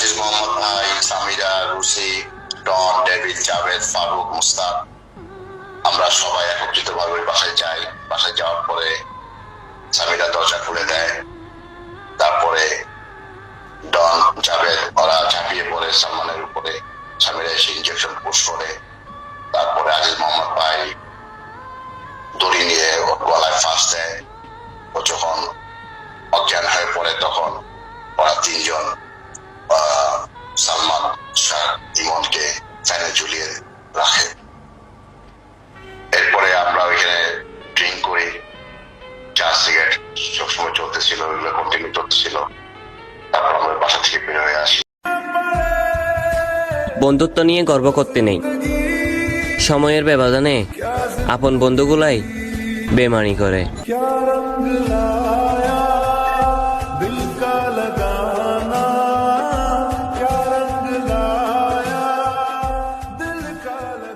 আজিজ মোহাম্মদ ভাই, সামিরা, রুসি, ডন, ডেভিড, জাভেদ, ফারুক, মুস্তাক, আমরা সবাই একত্রিত ভাবে বাসায় যাই। বাসায় যাওয়ার পরে সামিরা দরজা খুলে দেয়। তারপরে ডন, জাভেদ ওরা ঝাঁপিয়ে পড়ে সালমানের উপরে। সামিরা এসে ইঞ্জেকশন পুশ করে। তারপরে আজিজ মোহাম্মদ ভাই দড়ি নিয়ে ওর গলায় ফাঁস দেয়। ও যখন অজ্ঞান হয়ে পড়ে তখন ওরা তিনজন সালমান, শাহ, ইমনকে ফ্যানে ঝুলিয়ে রাখে। এরপরে আমরা ওইখানে ড্রিঙ্ক করি, চা সিগারেট সবসময় চলতেছিল, ওইগুলো কন্টিনিউ চলতেছিল। তারপর আমরা বাসা থেকে বের হয়ে আসি। বন্ধুত্ব নিয়ে গর্ব করতে নেই, সময়ের ব্যবধানে আপন বন্ধুগুলাই বেমানি করে।